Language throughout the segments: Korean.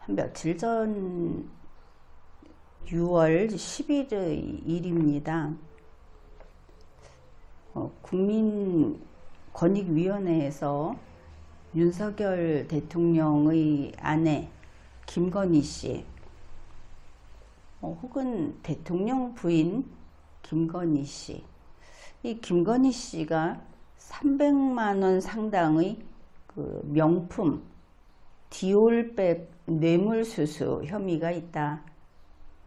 며칠 전 6월 10일의 일입니다. 국민권익위원회에서 윤석열 대통령의 아내 김건희 씨 혹은 대통령 부인 김건희 씨, 이 김건희 씨가 300만 원 상당의 그 명품 디올백 뇌물수수 혐의가 있다,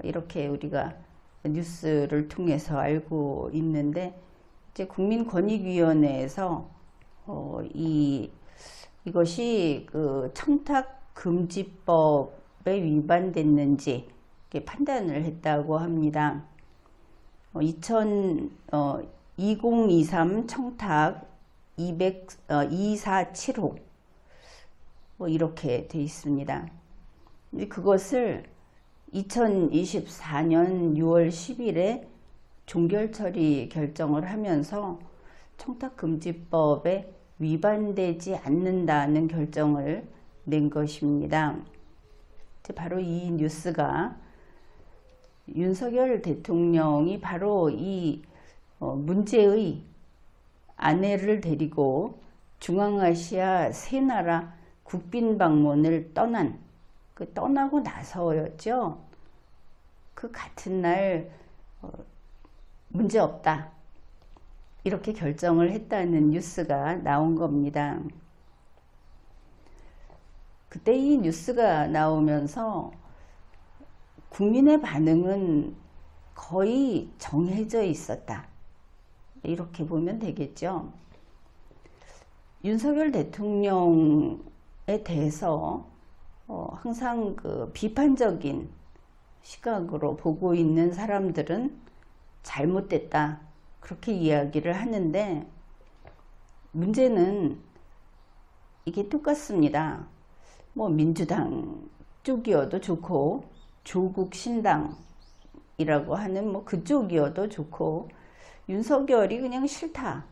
이렇게 우리가 뉴스를 통해서 알고 있는데, 이제 국민권익위원회에서 이것이 그 청탁금지법에 위반됐는지 판단을 했다고 합니다. 2023 청탁 2475 이렇게 돼 있습니다. 그것을 2024년 6월 10일에 종결처리 결정을 하면서 청탁금지법에 위반되지 않는다는 결정을 낸 것입니다. 바로 이 뉴스가 윤석열 대통령이 바로 이 문제의 아내를 데리고 중앙아시아 세 나라 국빈 방문을 떠나고 나서였죠. 그 같은 날 문제없다, 이렇게 결정을 했다는 뉴스가 나온 겁니다. 그때 이 뉴스가 나오면서 국민의 반응은 거의 정해져 있었다, 이렇게 보면 되겠죠. 윤석열 대통령에 대해서 항상 그 비판적인 시각으로 보고 있는 사람들은 잘못됐다, 그렇게 이야기를 하는데, 문제는 이게 똑같습니다. 민주당 쪽이어도 좋고 조국 신당이라고 하는 그쪽이어도 좋고, 윤석열이 그냥 싫다,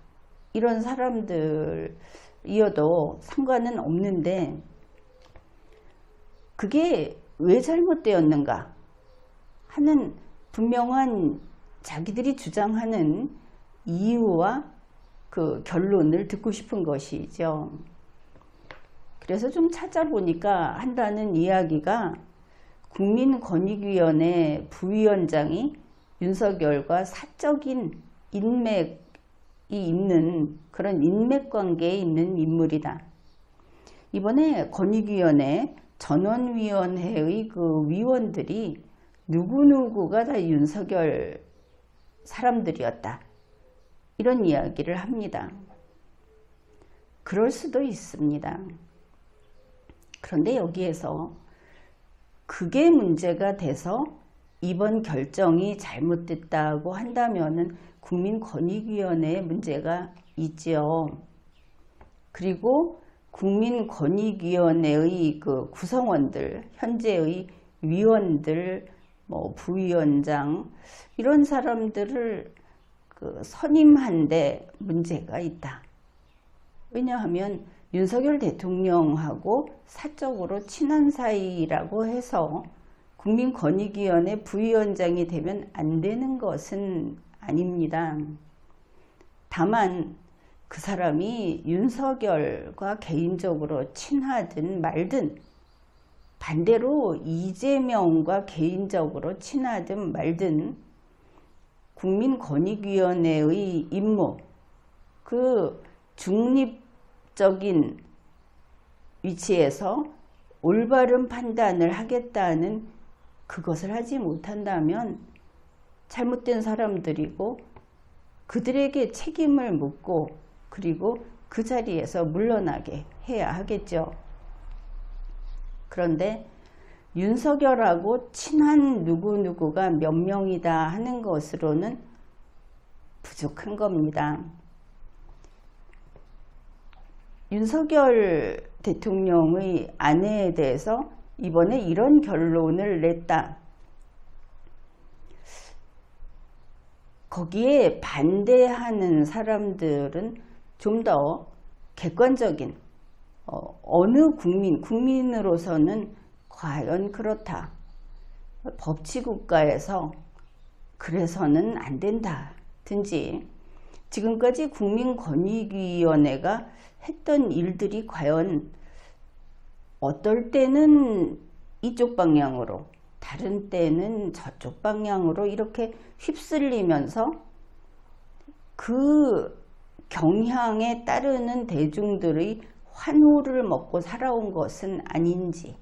이런 사람들이어도 상관은 없는데, 그게 왜 잘못되었는가 하는 분명한 자기들이 주장하는 이유와 그 결론을 듣고 싶은 것이죠. 그래서 좀 찾아보니까 한다는 이야기가, 국민권익위원회 부위원장이 윤석열과 사적인 인맥이 있는, 그런 인맥관계에 있는 인물이다. 이번에 권익위원회 전원위원회의 그 위원들이 누구누구가 다 윤석열 사람들이었다, 이런 이야기를 합니다. 그럴 수도 있습니다. 그런데 여기에서 그게 문제가 돼서 이번 결정이 잘못됐다고 한다면은 국민권익위원회에 문제가 있죠. 그리고 국민권익위원회의 그 구성원들, 현재의 위원들, 부위원장, 이런 사람들을 선임한 데 문제가 있다. 왜냐하면 윤석열 대통령하고 사적으로 친한 사이라고 해서 국민권익위원회 부위원장이 되면 안 되는 것은 아닙니다. 다만 그 사람이 윤석열과 개인적으로 친하든 말든, 반대로 이재명과 개인적으로 친하든 말든, 국민권익위원회의 임무, 그 중립적인 위치에서 올바른 판단을 하겠다는 그것을 하지 못한다면 잘못된 사람들이고, 그들에게 책임을 묻고 그리고 그 자리에서 물러나게 해야 하겠죠. 그런데 윤석열하고 친한 누구누구가 몇 명이다 하는 것으로는 부족한 겁니다. 윤석열 대통령의 아내에 대해서 이번에 이런 결론을 냈다. 거기에 반대하는 사람들은 좀 더 객관적인, 어느 국민으로서는 과연 그렇다. 법치국가에서 그래서는 안 된다든지 지금까지 국민권익위원회가 했던 일들이 과연 어떨 때는 이쪽 방향으로 다른 때는 저쪽 방향으로 이렇게 휩쓸리면서 그 경향에 따르는 대중들의 환호를 먹고 살아온 것은 아닌지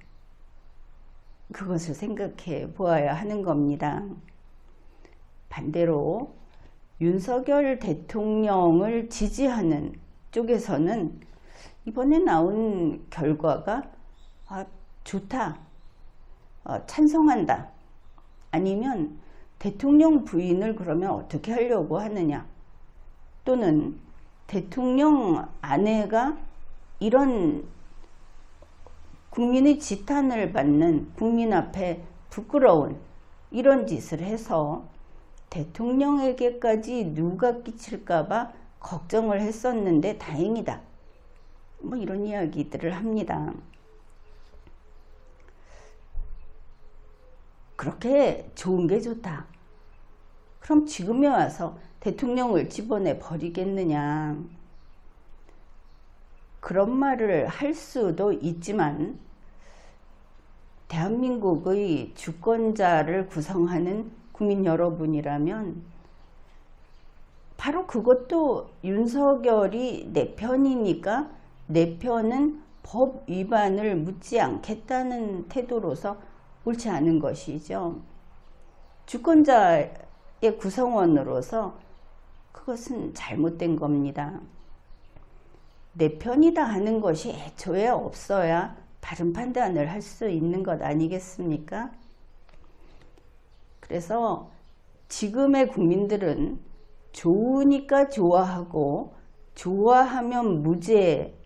그것을 생각해 보아야 하는 겁니다. 반대로 윤석열 대통령을 지지하는 쪽에서는 이번에 나온 결과가 좋다, 찬성한다, 아니면 대통령 부인을 그러면 어떻게 하려고 하느냐, 또는 대통령 아내가 이런 국민의 지탄을 받는, 국민 앞에 부끄러운 이런 짓을 해서 대통령에게까지 누가 끼칠까봐 걱정을 했었는데 다행이다, 뭐 이런 이야기들을 합니다. 그렇게 좋은 게 좋다. 그럼 지금에 와서 대통령을 집어내 버리겠느냐, 그런 말을 할 수도 있지만 대한민국의 주권자를 구성하는 국민 여러분이라면 바로 그것도 윤석열이 내 편이니까 내 편은 법 위반을 묻지 않겠다는 태도로서 옳지 않은 것이죠. 주권자의 구성원으로서 그것은 잘못된 겁니다. 내 편이다 하는 것이 애초에 없어야 바른 판단을 할 수 있는 것 아니겠습니까? 그래서 지금의 국민들은 좋으니까 좋아하고, 좋아하면 무죄,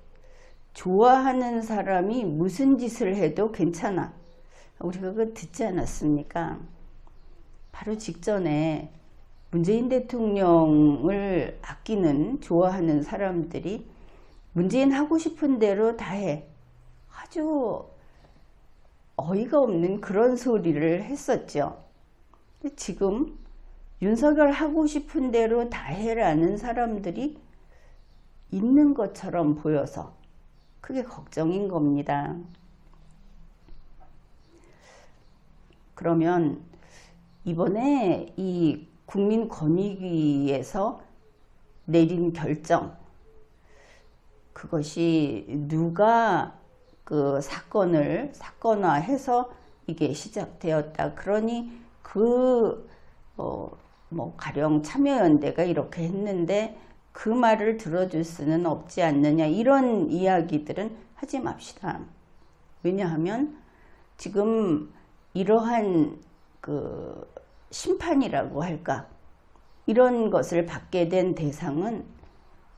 좋아하는 사람이 무슨 짓을 해도 괜찮아, 우리가 그거 듣지 않았습니까? 바로 직전에 문재인 대통령을 아끼는, 좋아하는 사람들이 문재인 하고 싶은 대로 다 해, 아주 어이가 없는 그런 소리를 했었죠. 지금 윤석열 하고 싶은 대로 다 해라는 사람들이 있는 것처럼 보여서 그게 걱정인 겁니다. 그러면 이번에 이 국민권익위에서 내린 결정, 그것이 누가 그 사건화해서 이게 시작되었다, 그러니 뭐 가령 참여연대가 이렇게 했는데 그 말을 들어줄 수는 없지 않느냐, 이런 이야기들은 하지 맙시다. 왜냐하면 지금 이러한 그 심판이라고 할까, 이런 것을 받게 된 대상은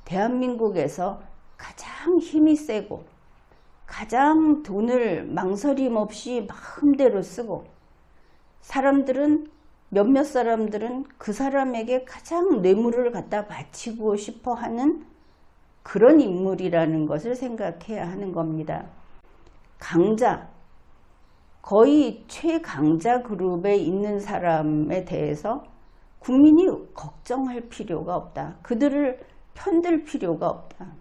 대한민국에서 가장 힘이 세고 가장 돈을 망설임 없이 마음대로 쓰고, 사람들은, 몇몇 사람들은 그 사람에게 가장 뇌물을 갖다 바치고 싶어 하는 그런 인물이라는 것을 생각해야 하는 겁니다. 강자, 거의 최강자 그룹에 있는 사람에 대해서 국민이 걱정할 필요가 없다. 그들을 편들 필요가 없다.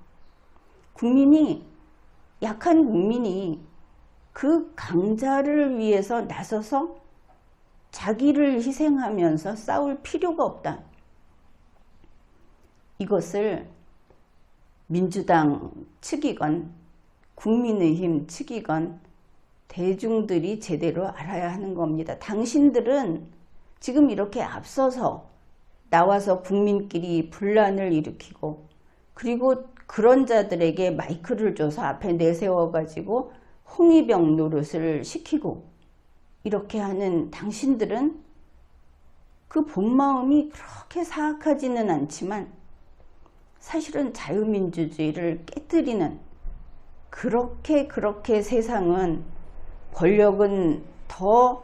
약한 국민이 그 강자를 위해서 나서서 자기를 희생하면서 싸울 필요가 없다. 이것을 민주당 측이건 국민의힘 측이건 대중들이 제대로 알아야 하는 겁니다. 당신들은 지금 이렇게 앞서서 나와서 국민끼리 분란을 일으키고, 그리고 그런 자들에게 마이크를 줘서 앞에 내세워가지고 홍위병 노릇을 시키고, 이렇게 하는 당신들은 그 본마음이 그렇게 사악하지는 않지만 사실은 자유민주주의를 깨뜨리는, 그렇게 세상은, 권력은 더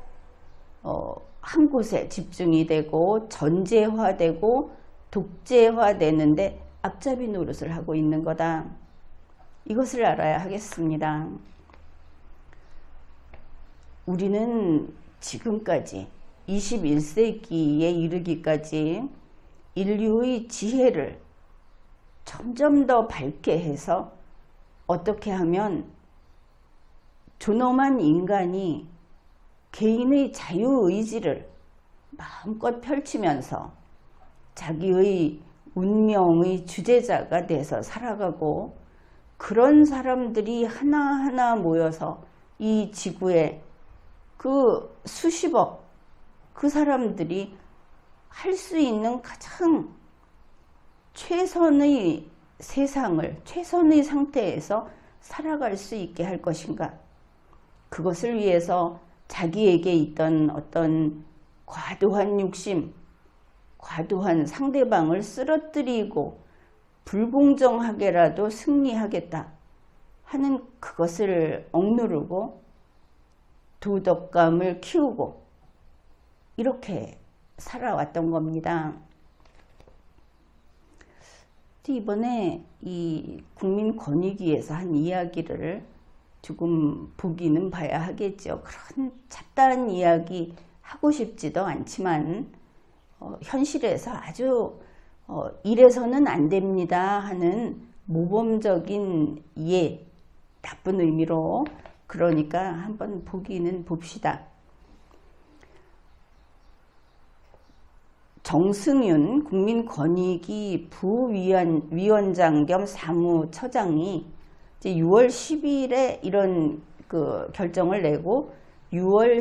한 곳에 집중이 되고 전제화되고 독재화되는데 앞잡이 노릇을 하고 있는 거다. 이것을 알아야 하겠습니다. 우리는 지금까지 21세기에 이르기까지 인류의 지혜를 점점 더 밝게 해서 어떻게 하면 존엄한 인간이 개인의 자유의지를 마음껏 펼치면서 자기의 운명의 주제자가 돼서 살아가고, 그런 사람들이 하나하나 모여서 이 지구에 그 수십억 그 사람들이 할 수 있는 가장 최선의 세상을, 최선의 상태에서 살아갈 수 있게 할 것인가. 그것을 위해서 자기에게 있던 어떤 과도한 욕심, 과도한 상대방을 쓰러뜨리고 불공정하게라도 승리하겠다 하는 그것을 억누르고 도덕감을 키우고 이렇게 살아왔던 겁니다. 이번에 이 국민권익위에서 한 이야기를 조금 보기는 봐야 하겠죠. 그런 잡다한 이야기 하고 싶지도 않지만 현실에서 아주 이래서는 안 됩니다 하는 모범적인 예, 나쁜 의미로, 그러니까 한번 보기는 봅시다. 정승윤 국민권익위 부위원장 겸 사무처장이 이제 6월 10일에 이런 그 결정을 내고 6월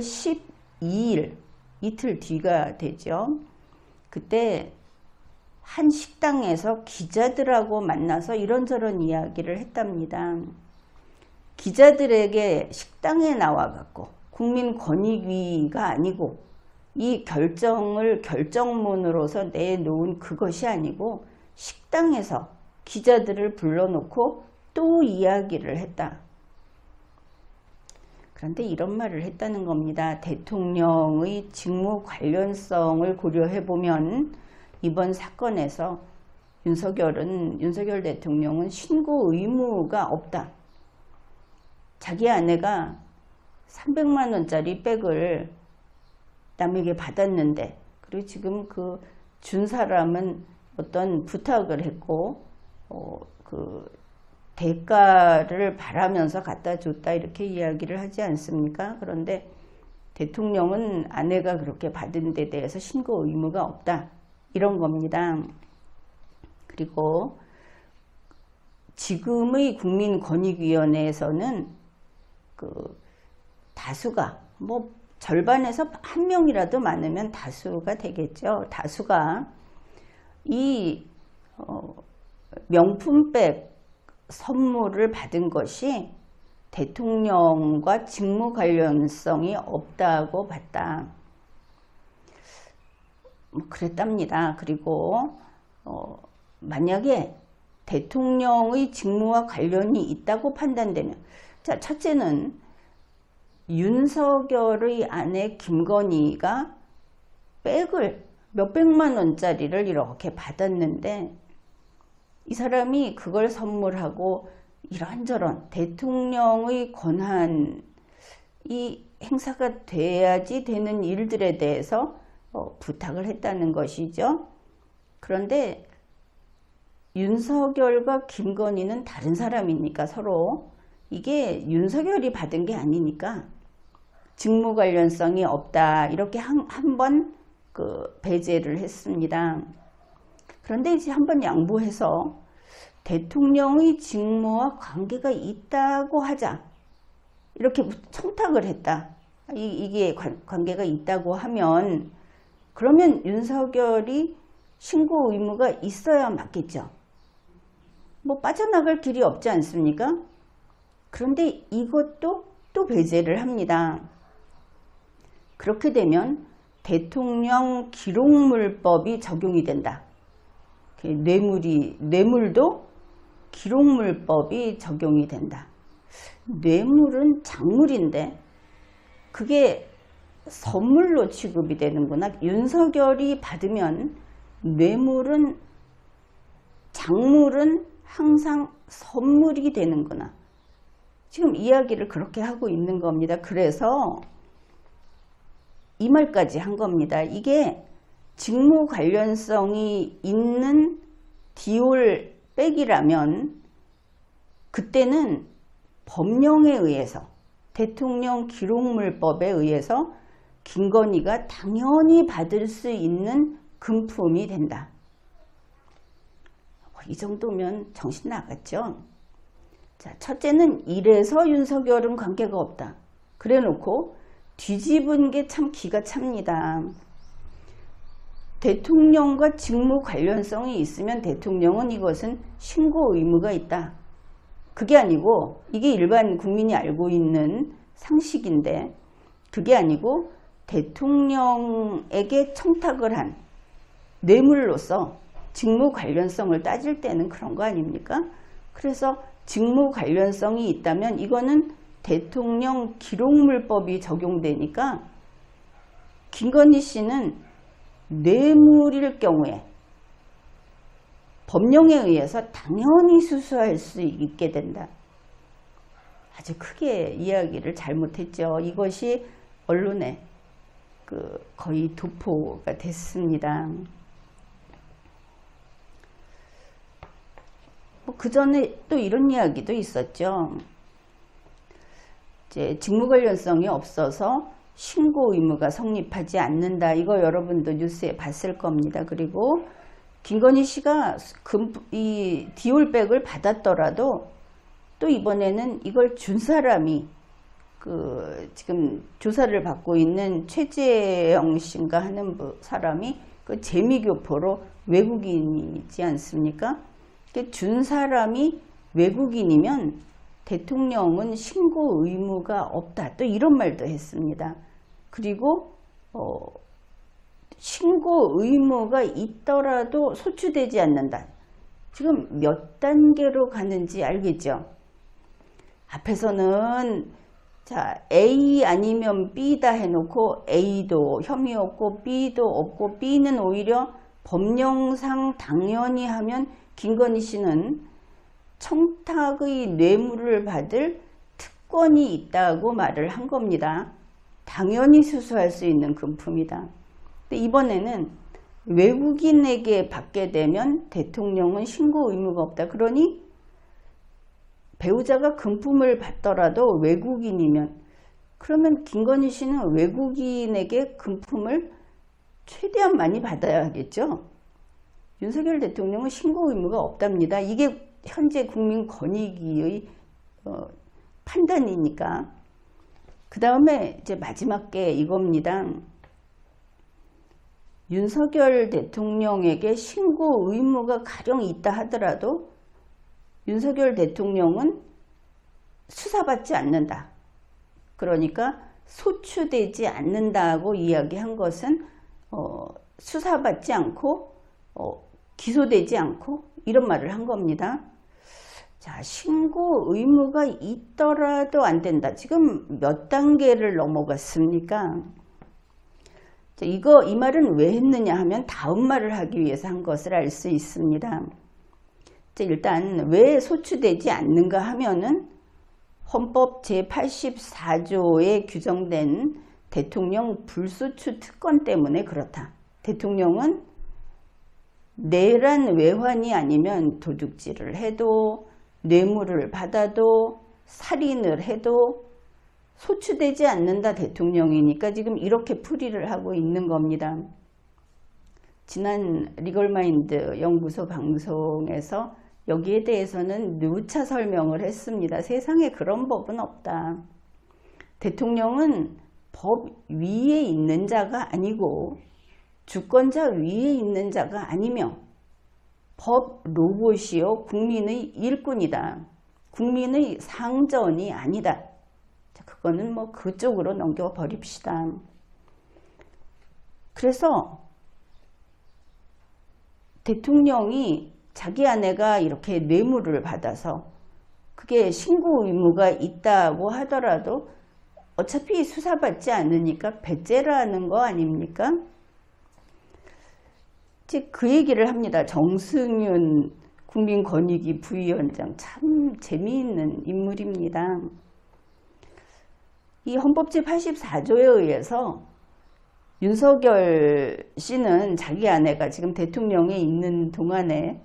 12일 이틀 뒤가 되죠. 그때 한 식당에서 기자들하고 만나서 이런저런 이야기를 했답니다. 기자들에게 식당에 나와갖고 국민권익위가 아니고 이 결정을 결정문으로서 내놓은 그것이 아니고 식당에서 기자들을 불러놓고 또 이야기를 했다. 그런데 이런 말을 했다는 겁니다. 대통령의 직무 관련성을 고려해보면 이번 사건에서 윤석열 대통령은 신고 의무가 없다. 자기 아내가 300만 원짜리 백을 남에게 받았는데, 그리고 지금 그 준 사람은 어떤 부탁을 했고 그 대가를 바라면서 갖다 줬다 이렇게 이야기를 하지 않습니까? 그런데 대통령은 아내가 그렇게 받은 데 대해서 신고 의무가 없다 이런 겁니다. 그리고 지금의 국민권익위원회에서는 그 다수가 뭐 절반에서 한 명이라도 많으면 다수가 되겠죠. 다수가 이 명품백 선물을 받은 것이 대통령과 직무 관련성이 없다고 봤다. 그랬답니다. 그리고 만약에 대통령의 직무와 관련이 있다고 판단되면, 자, 첫째는 윤석열의 아내 김건희가 백을 몇백만 원짜리를 이렇게 받았는데 이 사람이 그걸 선물하고 이런저런 대통령의 권한이 행사가 돼야지 되는 일들에 대해서 부탁을 했다는 것이죠. 그런데 윤석열과 김건희는 다른 사람이니까 서로 이게 윤석열이 받은 게 아니니까 직무 관련성이 없다 이렇게 한번 그 배제를 했습니다. 그런데 이제 한번 양보해서 대통령의 직무와 관계가 있다고 하자 이렇게 청탁을 했다. 이게 관계가 있다고 하면 그러면 윤석열이 신고 의무가 있어야 맞겠죠. 뭐 빠져나갈 길이 없지 않습니까? 그런데 이것도 또 배제를 합니다. 그렇게 되면 대통령 기록물법이 적용이 된다. 뇌물도 기록물법이 적용이 된다. 뇌물은 작물인데 그게 선물로 취급이 되는구나. 윤석열이 받으면 뇌물은, 작물은 항상 선물이 되는구나. 지금 이야기를 그렇게 하고 있는 겁니다. 그래서 이 말까지 한 겁니다. 이게 직무 관련성이 있는 디올백이라면 그때는 법령에 의해서 대통령 기록물법에 의해서 김건희가 당연히 받을 수 있는 금품이 된다. 이 정도면 정신 나갔죠. 자, 첫째는 이래서 윤석열은 관계가 없다. 그래 놓고 뒤집은 게 참 기가 찹니다. 대통령과 직무 관련성이 있으면 대통령은 이것은 신고 의무가 있다. 그게 아니고 이게 일반 국민이 알고 있는 상식인데 그게 아니고 대통령에게 청탁을 한 뇌물로서 직무 관련성을 따질 때는 그런 거 아닙니까? 그래서 직무 관련성이 있다면 이거는 대통령 기록물법이 적용되니까 김건희 씨는 뇌물일 경우에 법령에 의해서 당연히 수수할 수 있게 된다. 아주 크게 이야기를 잘못했죠. 이것이 언론에 거의 도포가 됐습니다. 그 전에 또 이런 이야기도 있었죠. 이제 직무 관련성이 없어서 신고 의무가 성립하지 않는다. 이거 여러분도 뉴스에 봤을 겁니다. 그리고 김건희 씨가 이 디올백을 받았더라도 또 이번에는 이걸 준 사람이 지금 조사를 받고 있는 최재영 씨인가 하는 사람이 그 재미교포로 외국인이지 않습니까? 준 사람이 외국인이면 대통령은 신고 의무가 없다. 또 이런 말도 했습니다. 그리고 신고 의무가 있더라도 소추되지 않는다. 지금 몇 단계로 가는지 알겠죠? 앞에서는 자 A 아니면 B다 해놓고 A도 혐의 없고 B도 없고 B는 오히려 법령상 당연히 하면 김건희 씨는 청탁의 뇌물을 받을 특권이 있다고 말을 한 겁니다. 당연히 수수할 수 있는 금품이다. 근데 이번에는 외국인에게 받게 되면 대통령은 신고 의무가 없다. 그러니 배우자가 금품을 받더라도 외국인이면 그러면 김건희 씨는 외국인에게 금품을 최대한 많이 받아야 하겠죠. 윤석열 대통령은 신고 의무가 없답니다. 이게 현재 국민권익위의 판단이니까. 그 다음에 이제 마지막 게 이겁니다. 윤석열 대통령에게 신고 의무가 가령 있다 하더라도 윤석열 대통령은 수사받지 않는다. 그러니까 소추되지 않는다고 이야기한 것은 수사받지 않고 기소되지 않고 이런 말을 한 겁니다. 자, 신고 의무가 있더라도 안 된다. 지금 몇 단계를 넘어갔습니까? 자, 이 말은 왜 했느냐 하면 다음 말을 하기 위해서 한 것을 알 수 있습니다. 자, 일단 왜 소추되지 않는가 하면은 헌법 제84조에 규정된 대통령 불소추 특권 때문에 그렇다. 대통령은 내란 외환이 아니면 도둑질을 해도 뇌물을 받아도 살인을 해도 소추되지 않는다 대통령이니까 지금 이렇게 풀이를 하고 있는 겁니다. 지난 리걸마인드 연구소 방송에서 여기에 대해서는 누차 설명을 했습니다. 세상에 그런 법은 없다. 대통령은 법 위에 있는 자가 아니고 주권자 위에 있는 자가 아니며 법 로봇이요 국민의 일꾼이다. 국민의 상전이 아니다. 자, 그거는 뭐 그쪽으로 넘겨버립시다. 그래서 대통령이 자기 아내가 이렇게 뇌물을 받아서 그게 신고 의무가 있다고 하더라도 어차피 수사받지 않으니까 배째라는 거 아닙니까? 즉 그 얘기를 합니다. 정승윤 국민권익위 부위원장 참 재미있는 인물입니다. 이 헌법 제84조에 의해서 윤석열 씨는 자기 아내가 지금 대통령에 있는 동안에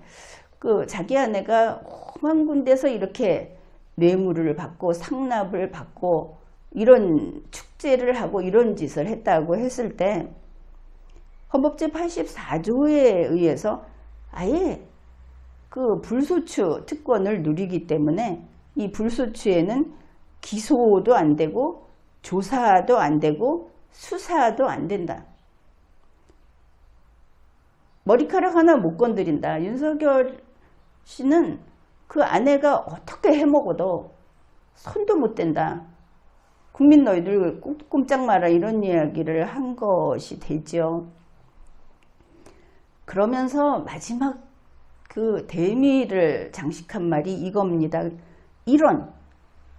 그 자기 아내가 험한 군데서 이렇게 뇌물을 받고 상납을 받고 이런 축제를 하고 이런 짓을 했다고 했을 때 헌법 제84조에 의해서 아예 그 불소추 특권을 누리기 때문에 이 불소추에는 기소도 안 되고 조사도 안 되고 수사도 안 된다. 머리카락 하나 못 건드린다. 윤석열 씨는 그 아내가 어떻게 해먹어도 손도 못 댄다. 국민 너희들 꼼짝 마라 이런 이야기를 한 것이 되죠. 그러면서 마지막 그 대미를 장식한 말이 이겁니다. 이런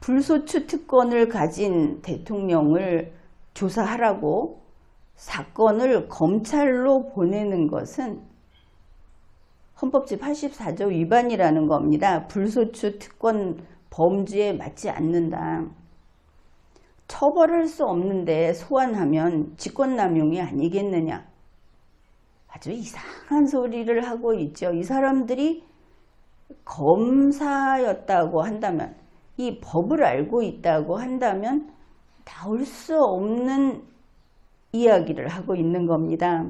불소추 특권을 가진 대통령을 조사하라고 사건을 검찰로 보내는 것은 헌법 제84조 위반이라는 겁니다. 불소추 특권 범주에 맞지 않는다. 처벌할 수 없는데 소환하면 직권남용이 아니겠느냐. 아주 이상한 소리를 하고 있죠. 이 사람들이 검사였다고 한다면, 이 법을 알고 있다고 한다면 나올 수 없는 이야기를 하고 있는 겁니다.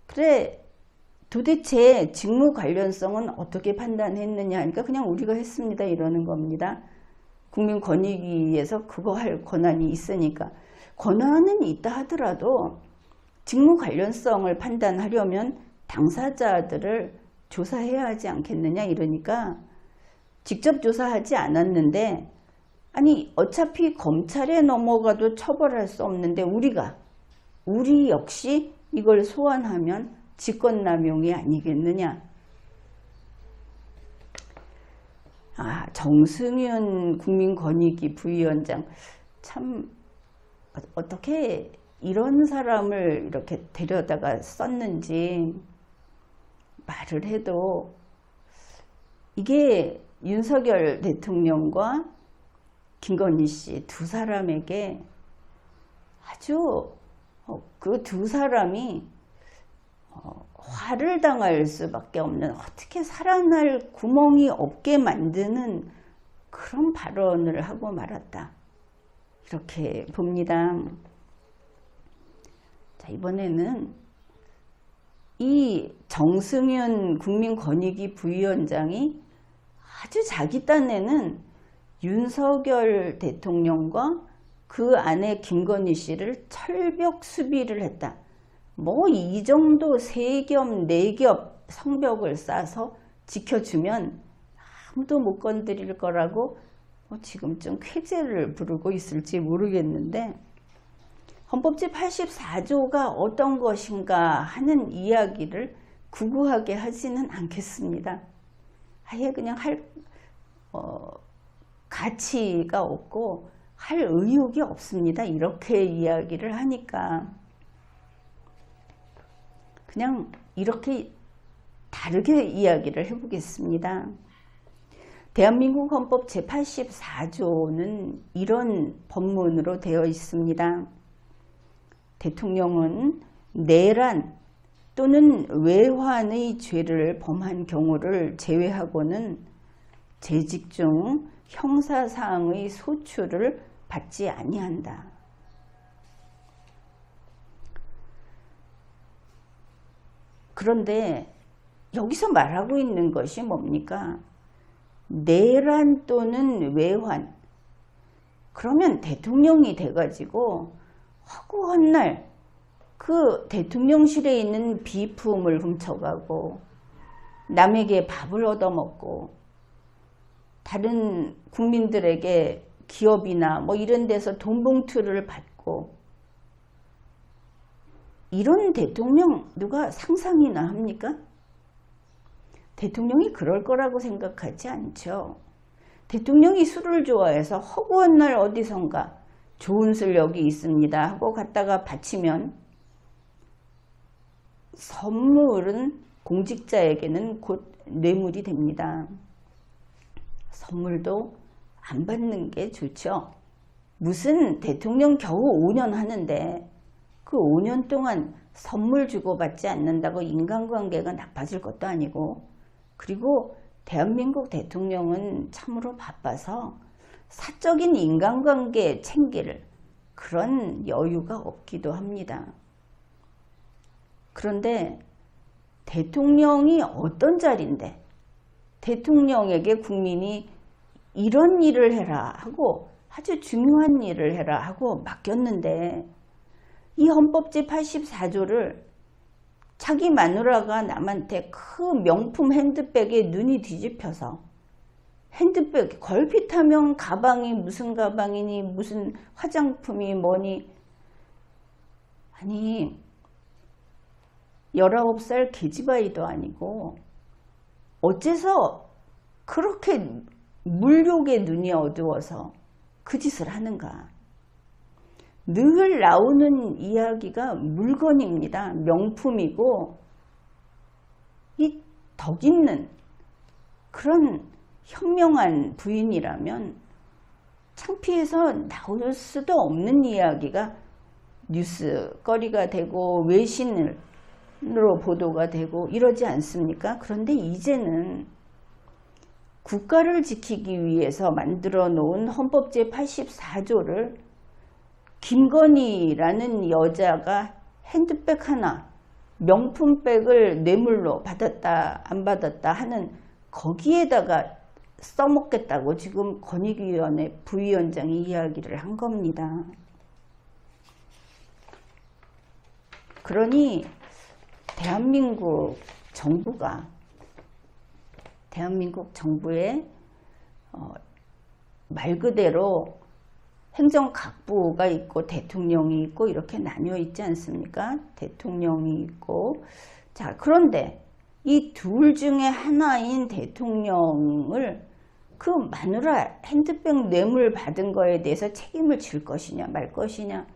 그래, 도대체 직무 관련성은 어떻게 판단했느냐 하니까 그냥 우리가 했습니다 이러는 겁니다. 국민권익위에서 그거 할 권한이 있으니까. 권한은 있다 하더라도 직무 관련성을 판단하려면 당사자들을 조사해야 하지 않겠느냐 이러니까 직접 조사하지 않았는데, 아니 어차피 검찰에 넘어가도 처벌할 수 없는데 우리 역시 이걸 소환하면 직권남용이 아니겠느냐. 정승윤 국민권익위 부위원장 참 어떻게 이런 사람을 이렇게 데려다가 썼는지 말을 해도 이게 윤석열 대통령과 김건희 씨 두 사람에게 아주 그 두 사람이 화를 당할 수밖에 없는, 어떻게 살아날 구멍이 없게 만드는 그런 발언을 하고 말았다. 이렇게 봅니다. 자, 이번에는 이 정승윤 국민권익위 부위원장이 아주 자기 딴에는 윤석열 대통령과 그 아내 김건희 씨를 철벽 수비를 했다. 뭐 이 정도 3겹 4겹 성벽을 쌓아서 지켜주면 아무도 못 건드릴 거라고 지금쯤 쾌재를 부르고 있을지 모르겠는데, 헌법 제84조가 어떤 것인가 하는 이야기를 구구하게 하지는 않겠습니다. 아예 그냥 가치가 없고 할 의욕이 없습니다. 이렇게 이야기를 하니까 그냥 이렇게 다르게 이야기를 해보겠습니다. 대한민국 헌법 제84조는 이런 법문으로 되어 있습니다. 대통령은 내란 또는 외환의 죄를 범한 경우를 제외하고는 재직 중 형사사항의 소추를 받지 아니한다. 그런데 여기서 말하고 있는 것이 뭡니까? 내란 또는 외환. 그러면 대통령이 돼가지고 허구한 날 그 대통령실에 있는 비품을 훔쳐가고 남에게 밥을 얻어먹고 다른 국민들에게 기업이나 뭐 이런 데서 돈 봉투를 받고, 이런 대통령 누가 상상이나 합니까? 대통령이 그럴 거라고 생각하지 않죠. 대통령이 술을 좋아해서 허구한 날 어디선가 좋은 술 여기 있습니다 하고 갔다가 바치면 선물은 공직자에게는 곧 뇌물이 됩니다. 선물도 안 받는 게 좋죠. 무슨 대통령 겨우 5년 하는데 그 5년 동안 선물 주고받지 않는다고 인간관계가 나빠질 것도 아니고, 그리고 대한민국 대통령은 참으로 바빠서 사적인 인간관계 챙길 그런 여유가 없기도 합니다. 그런데 대통령이 어떤 자리인데 대통령에게 국민이 이런 일을 해라 하고 아주 중요한 일을 해라 하고 맡겼는데, 이 헌법 제84조를 자기 마누라가 남한테 그 명품 핸드백에 눈이 뒤집혀서, 핸드백 걸핏하면 가방이 무슨 가방이니 무슨 화장품이 뭐니, 아니 19살 계집아이도 아니고 어째서 그렇게 물욕의 눈이 어두워서 그 짓을 하는가. 늘 나오는 이야기가 물건입니다. 명품이고 이 덕 있는 그런 현명한 부인이라면 창피해서 나올 수도 없는 이야기가 뉴스거리가 되고 외신으로 보도가 되고 이러지 않습니까? 그런데 이제는 국가를 지키기 위해서 만들어 놓은 헌법 제84조를 김건희라는 여자가 핸드백 하나, 명품백을 뇌물로 받았다 안 받았다 하는 거기에다가 써먹겠다고 지금 권익위원회 부위원장이 이야기를 한 겁니다. 그러니 대한민국 정부의 말 그대로 행정각부가 있고 대통령이 있고 이렇게 나뉘어 있지 않습니까? 대통령이 있고. 자, 그런데 이 둘 중에 하나인 대통령을 그 마누라 핸드백 뇌물 받은 거에 대해서 책임을 질 것이냐 말 것이냐.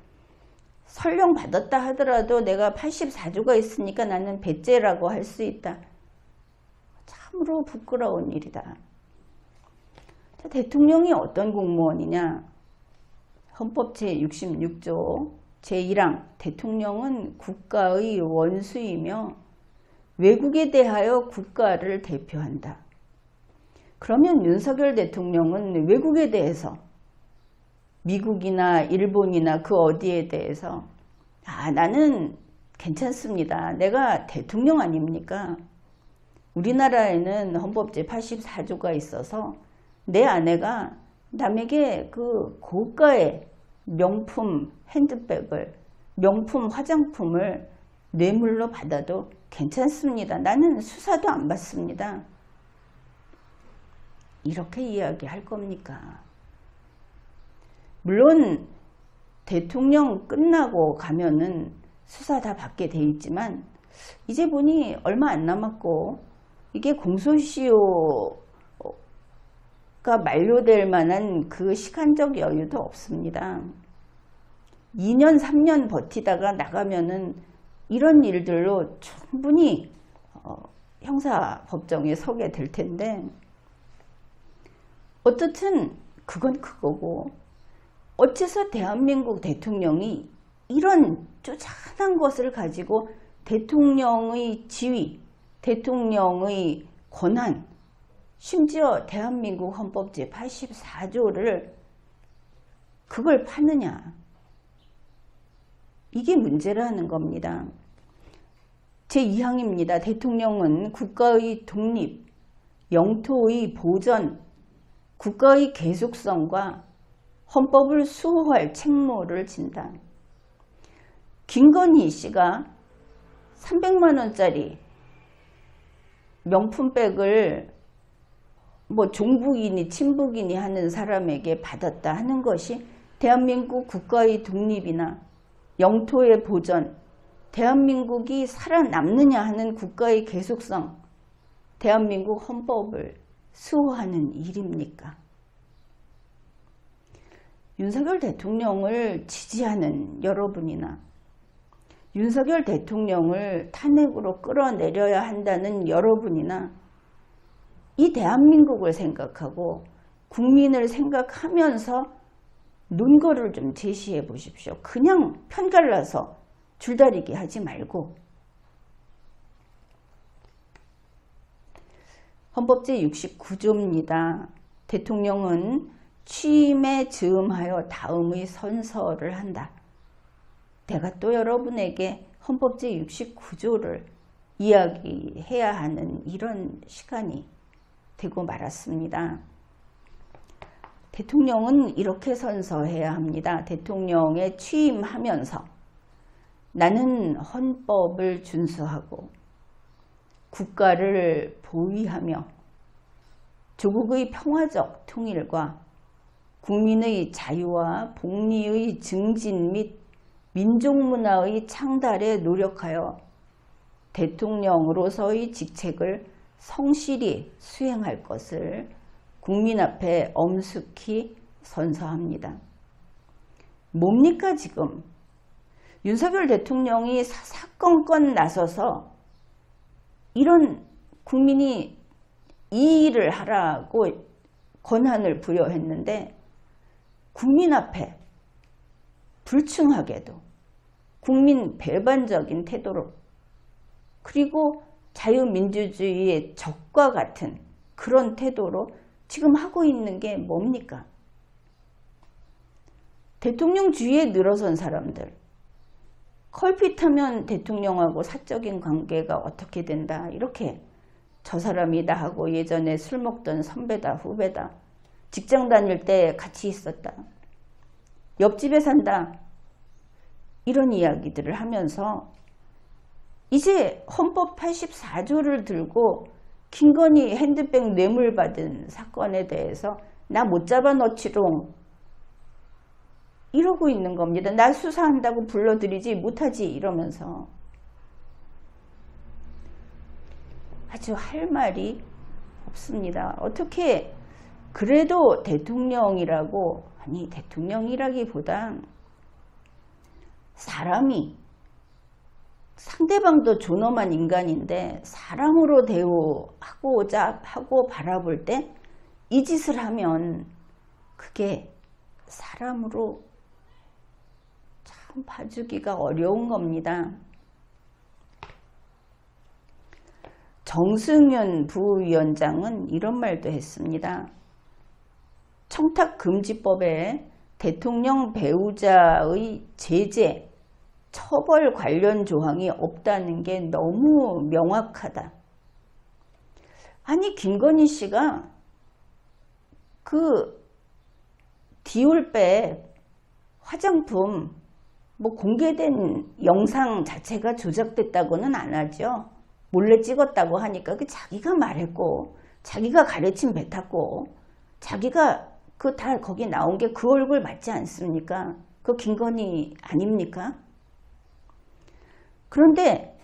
설령 받았다 하더라도 내가 84조가 있으니까 나는 배째라고 할 수 있다. 참으로 부끄러운 일이다. 자, 대통령이 어떤 공무원이냐. 헌법 제66조 제1항 대통령은 국가의 원수이며 외국에 대하여 국가를 대표한다. 그러면 윤석열 대통령은 외국에 대해서 미국이나 일본이나 그 어디에 대해서 나는 괜찮습니다. 내가 대통령 아닙니까? 우리나라에는 헌법 제84조가 있어서 내 아내가 남에게 그 고가의 명품 핸드백을, 명품 화장품을 뇌물로 받아도 괜찮습니다. 나는 수사도 안 받습니다. 이렇게 이야기할 겁니까? 물론 대통령 끝나고 가면은 수사 다 받게 돼 있지만 이제 보니 얼마 안 남았고 이게 공소시효가 만료될 만한 그 시간적 여유도 없습니다. 2년 3년 버티다가 나가면은 이런 일들로 충분히 형사법정에 서게 될 텐데, 어떻든 그건 그거고, 어째서 대한민국 대통령이 이런 쪼잔한 것을 가지고 대통령의 지위, 대통령의 권한, 심지어 대한민국 헌법 제84조를 그걸 파느냐. 이게 문제라는 겁니다. 제2항입니다. 대통령은 국가의 독립, 영토의 보전, 국가의 계속성과 헌법을 수호할 책무를 진다. 김건희 씨가 300만 원짜리 명품백을 뭐 종북이니 친북이니 하는 사람에게 받았다 하는 것이 대한민국 국가의 독립이나 영토의 보전, 대한민국이 살아남느냐 하는 국가의 계속성, 대한민국 헌법을 수호하는 일입니까? 윤석열 대통령을 지지하는 여러분이나 윤석열 대통령을 탄핵으로 끌어내려야 한다는 여러분이나 이 대한민국을 생각하고 국민을 생각하면서 논거를 좀 제시해 보십시오. 그냥 편갈라서 줄다리기 하지 말고 헌법 제69조입니다. 대통령은 취임에 즈음하여 다음의 선서를 한다. 내가 또 여러분에게 헌법 제69조를 이야기해야 하는 이런 시간이 되고 말았습니다. 대통령은 이렇게 선서해야 합니다. 대통령에 취임하면서 나는 헌법을 준수하고 국가를 보위하며 조국의 평화적 통일과 국민의 자유와 복리의 증진 및 민족문화의 창달에 노력하여 대통령으로서의 직책을 성실히 수행할 것을 국민 앞에 엄숙히 선서합니다. 뭡니까 지금? 윤석열 대통령이 사사건건 나서서 이런 국민이 이 일을 하라고 권한을 부여했는데 국민 앞에 불충하게도 국민 배반적인 태도로 그리고 자유민주주의의 적과 같은 그런 태도로 지금 하고 있는 게 뭡니까? 대통령 주위에 늘어선 사람들, 컬핏하면 대통령하고 사적인 관계가 어떻게 된다 이렇게 저 사람이 나하고 예전에 술 먹던 선배다 후배다 직장 다닐 때 같이 있었다 옆집에 산다 이런 이야기들을 하면서 이제 헌법 84조를 들고 김건희 핸드백 뇌물 받은 사건에 대해서 나 못 잡아넣지롱 이러고 있는 겁니다. 나 수사한다고 불러들이지 못하지 이러면서 아주 할 말이 없습니다. 어떻게 그래도 대통령이라고 아니 대통령이라기보다 사람이 상대방도 존엄한 인간인데 사람으로 대우하고자 하고 바라볼 때 이 짓을 하면 그게 사람으로 참 봐주기가 어려운 겁니다. 정승윤 부위원장은 이런 말도 했습니다. 청탁금지법에 대통령 배우자의 제재, 처벌 관련 조항이 없다는 게 너무 명확하다. 아니 김건희 씨가 그 디올백 화장품 뭐 공개된 영상 자체가 조작됐다고는 안 하죠. 몰래 찍었다고 하니까 그 자기가 말했고 자기가 가르침 뱉었고 자기가 그 다 거기 나온 게 그 얼굴 맞지 않습니까? 그 김건희 아닙니까? 그런데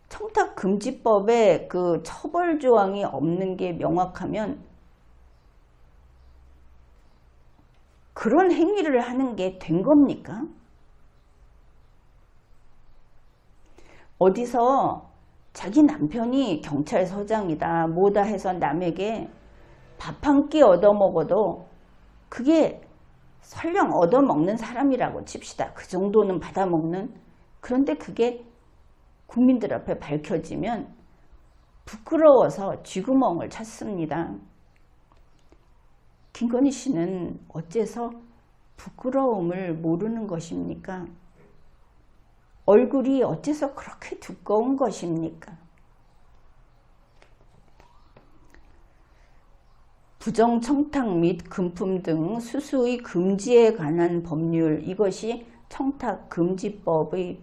청탁금지법에 그 처벌 조항이 없는 게 명확하면 그런 행위를 하는 게 된 겁니까? 어디서 자기 남편이 경찰서장이다 뭐다 해서 남에게 밥 한 끼 얻어먹어도 그게 설령 얻어먹는 사람이라고 칩시다. 그 정도는 받아먹는. 그런데 그게 국민들 앞에 밝혀지면 부끄러워서 쥐구멍을 찾습니다. 김건희 씨는 어째서 부끄러움을 모르는 것입니까? 얼굴이 어째서 그렇게 두꺼운 것입니까? 부정청탁 및 금품 등 수수의 금지에 관한 법률 이것이 청탁금지법의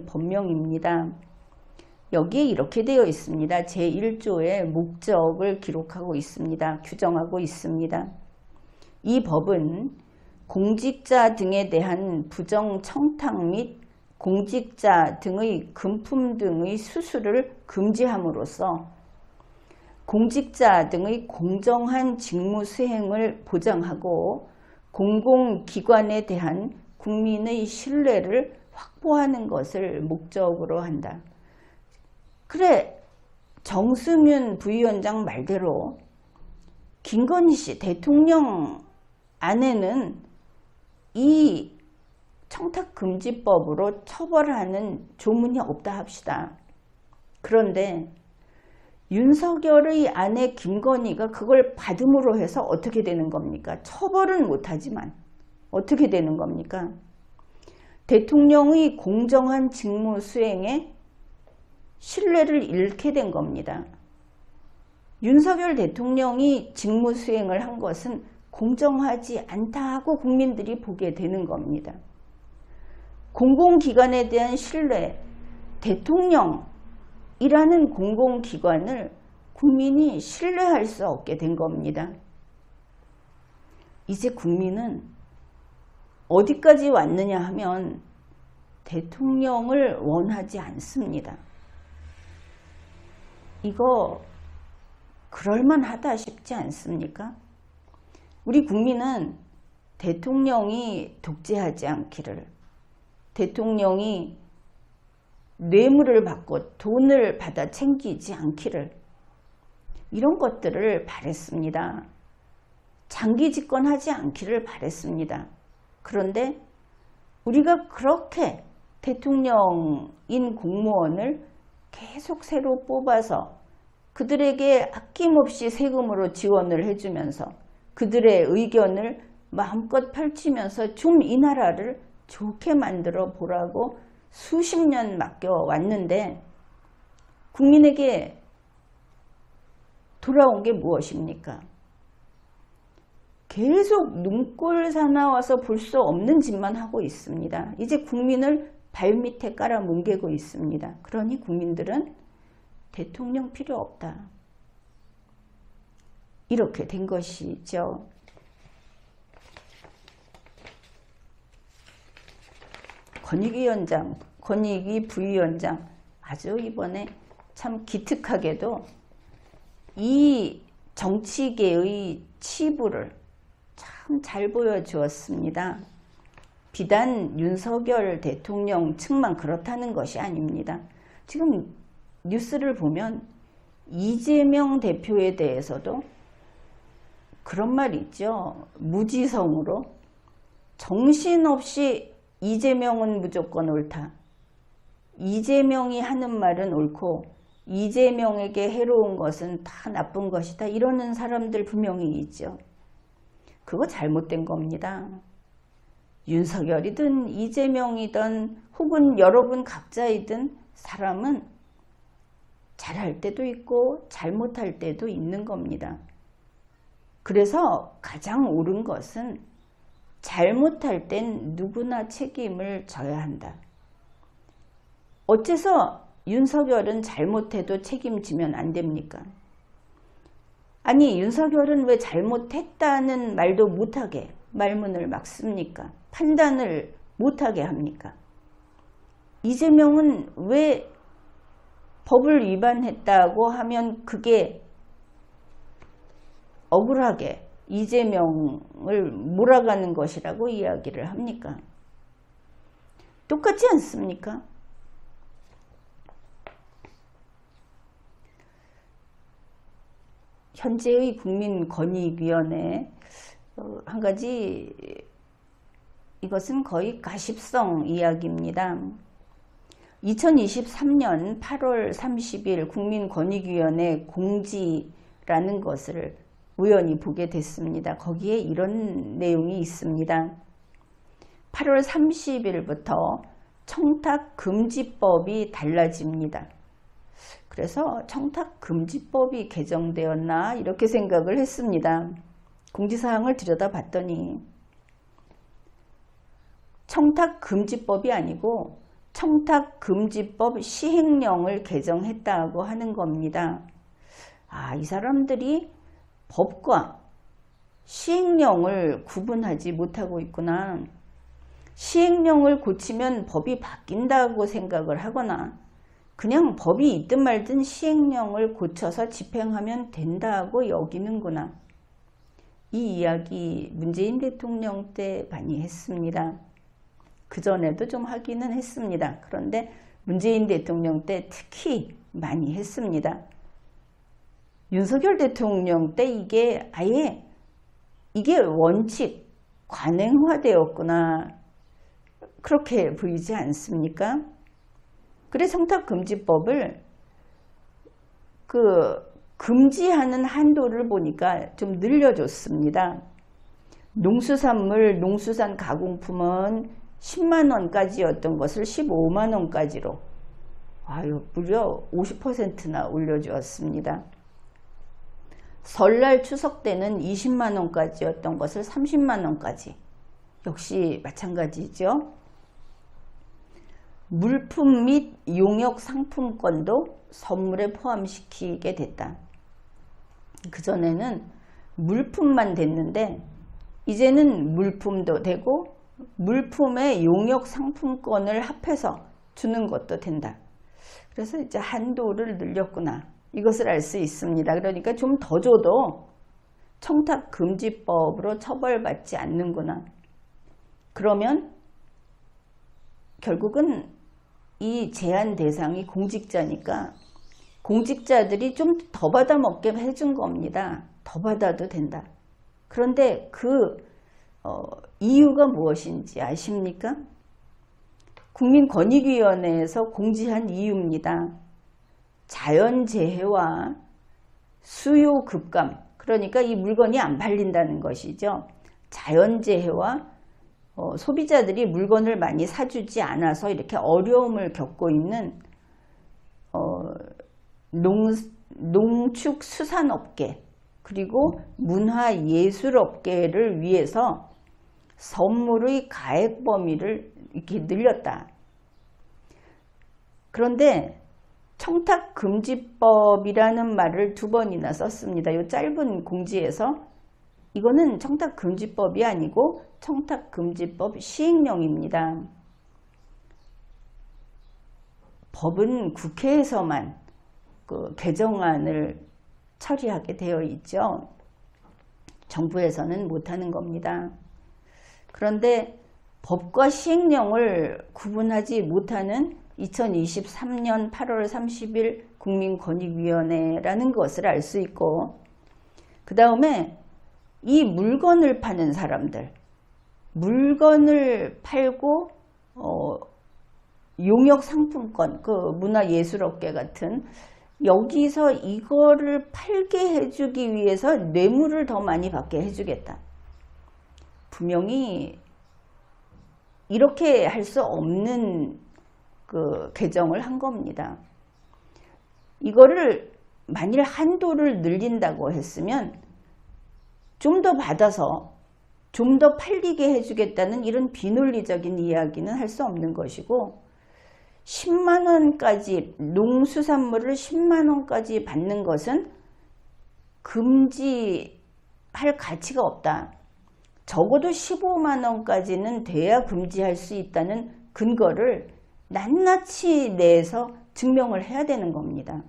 법명입니다. 여기에 이렇게 되어 있습니다. 제1조의 목적을 기록하고 있습니다. 규정하고 있습니다. 이 법은 공직자 등에 대한 부정청탁 및 공직자 등의 금품 등의 수수를 금지함으로써 공직자 등의 공정한 직무 수행을 보장하고 공공기관에 대한 국민의 신뢰를 확보하는 것을 목적으로 한다. 그래, 정승윤 부위원장 말대로 김건희 씨 대통령 안에는 이 청탁금지법으로 처벌하는 조문이 없다 합시다. 그런데 윤석열의 아내 김건희가 그걸 받음으로 해서 어떻게 되는 겁니까? 처벌은 못하지만 어떻게 되는 겁니까? 대통령의 공정한 직무 수행에 신뢰를 잃게 된 겁니다. 윤석열 대통령이 직무 수행을 한 것은 공정하지 않다고 국민들이 보게 되는 겁니다. 공공기관에 대한 신뢰, 대통령이라는 공공기관을 국민이 신뢰할 수 없게 된 겁니다. 이제 국민은 어디까지 왔느냐 하면 대통령을 원하지 않습니다. 이거 그럴만하다 싶지 않습니까? 우리 국민은 대통령이 독재하지 않기를, 대통령이 뇌물을 받고 돈을 받아 챙기지 않기를, 이런 것들을 바랬습니다. 장기 집권하지 않기를 바랬습니다. 그런데 우리가 그렇게 대통령인 공무원을 계속 새로 뽑아서 그들에게 아낌없이 세금으로 지원을 해주면서 그들의 의견을 마음껏 펼치면서 좀 이 나라를 좋게 만들어 보라고 수십 년 맡겨왔는데 국민에게 돌아온 게 무엇입니까? 계속 눈꼴 사나워서 볼 수 없는 짓만 하고 있습니다. 이제 국민을 발밑에 깔아 뭉개고 있습니다. 그러니 국민들은 대통령 필요 없다. 이렇게 된 것이죠. 권익위 부위원장 아주 이번에 참 기특하게도 이 정치계의 치부를 참 잘 보여주었습니다. 비단 윤석열 대통령 측만 그렇다는 것이 아닙니다. 지금 뉴스를 보면 이재명 대표에 대해서도 그런 말이 있죠. 무지성으로 정신없이 이재명은 무조건 옳다. 이재명이 하는 말은 옳고 이재명에게 해로운 것은 다 나쁜 것이다. 이러는 사람들 분명히 있죠. 그거 잘못된 겁니다. 윤석열이든 이재명이든 혹은 여러분 각자이든 사람은 잘할 때도 있고 잘못할 때도 있는 겁니다. 그래서 가장 옳은 것은 잘못할 땐 누구나 책임을 져야 한다. 어째서 윤석열은 잘못해도 책임지면 안 됩니까? 아니 윤석열은 왜 잘못했다는 말도 못하게 말문을 막습니까? 판단을 못하게 합니까? 이재명은 왜 법을 위반했다고 하면 그게 억울하게 이재명을 몰아가는 것이라고 이야기를 합니까? 똑같지 않습니까? 현재의 국민권익위원회 한 가지 이것은 거의 가십성 이야기입니다. 2023년 8월 30일 국민권익위원회 공지라는 것을 우연히 보게 됐습니다. 거기에 이런 내용이 있습니다. 8월 30일부터 청탁금지법이 달라집니다. 그래서 청탁금지법이 개정되었나 이렇게 생각을 했습니다. 공지사항을 들여다봤더니 청탁금지법이 아니고 청탁금지법 시행령을 개정했다고 하는 겁니다. 아, 이 사람들이 법과 시행령을 구분하지 못하고 있구나. 시행령을 고치면 법이 바뀐다고 생각을 하거나 그냥 법이 있든 말든 시행령을 고쳐서 집행하면 된다고 여기는구나. 이 이야기 문재인 대통령 때 많이 했습니다. 그전에도 좀 하기는 했습니다. 그런데 문재인 대통령 때 특히 많이 했습니다. 윤석열 대통령 때 이게 원칙 관행화되었구나. 그렇게 보이지 않습니까? 그래 청탁금지법을 금지하는 한도를 보니까 좀 늘려줬습니다. 농수산물, 농수산 가공품은 10만원까지였던 것을 15만원까지로 무려 50%나 올려주었습니다. 설날 추석 때는 20만원까지였던 것을 30만원까지. 역시 마찬가지죠. 물품 및 용역 상품권도 선물에 포함시키게 됐다. 그전에는 물품만 됐는데 이제는 물품도 되고 물품의 용역 상품권을 합해서 주는 것도 된다. 그래서 이제 한도를 늘렸구나. 이것을 알 수 있습니다. 그러니까 좀 더 줘도 청탁금지법으로 처벌받지 않는구나. 그러면 결국은 이 제한 대상이 공직자니까 공직자들이 좀 더 받아먹게 해준 겁니다. 더 받아도 된다. 그런데 이유가 무엇인지 아십니까? 국민권익위원회에서 공지한 이유입니다. 자연재해와 수요 급감, 그러니까 이 물건이 안 팔린다는 것이죠. 자연재해와 소비자들이 물건을 많이 사주지 않아서 이렇게 어려움을 겪고 있는 농축수산업계 그리고 문화예술업계를 위해서 선물의 가액 범위를 이렇게 늘렸다. 그런데 청탁금지법이라는 말을 2번이나 썼습니다. 이 짧은 공지에서 이거는 청탁금지법이 아니고 청탁금지법 시행령입니다. 법은 국회에서만 개정안을 처리하게 되어 있죠. 정부에서는 못하는 겁니다. 그런데 법과 시행령을 구분하지 못하는 2023년 8월 30일 국민권익위원회라는 것을 알 수 있고, 그 다음에 이 물건을 파는 사람들, 물건을 팔고 용역상품권, 문화예술업계 같은 여기서 이거를 팔게 해주기 위해서 뇌물을 더 많이 받게 해주겠다. 분명히 이렇게 할 수 없는 개정을 한 겁니다. 이거를 만일 한도를 늘린다고 했으면 좀 더 받아서 좀 더 팔리게 해주겠다는 이런 비논리적인 이야기는 할 수 없는 것이고, 10만원까지 농수산물을 10만원까지 받는 것은 금지할 가치가 없다. 적어도 15만원까지는 돼야 금지할 수 있다는 근거를 낱낱이 내서 증명을 해야 되는 겁니다.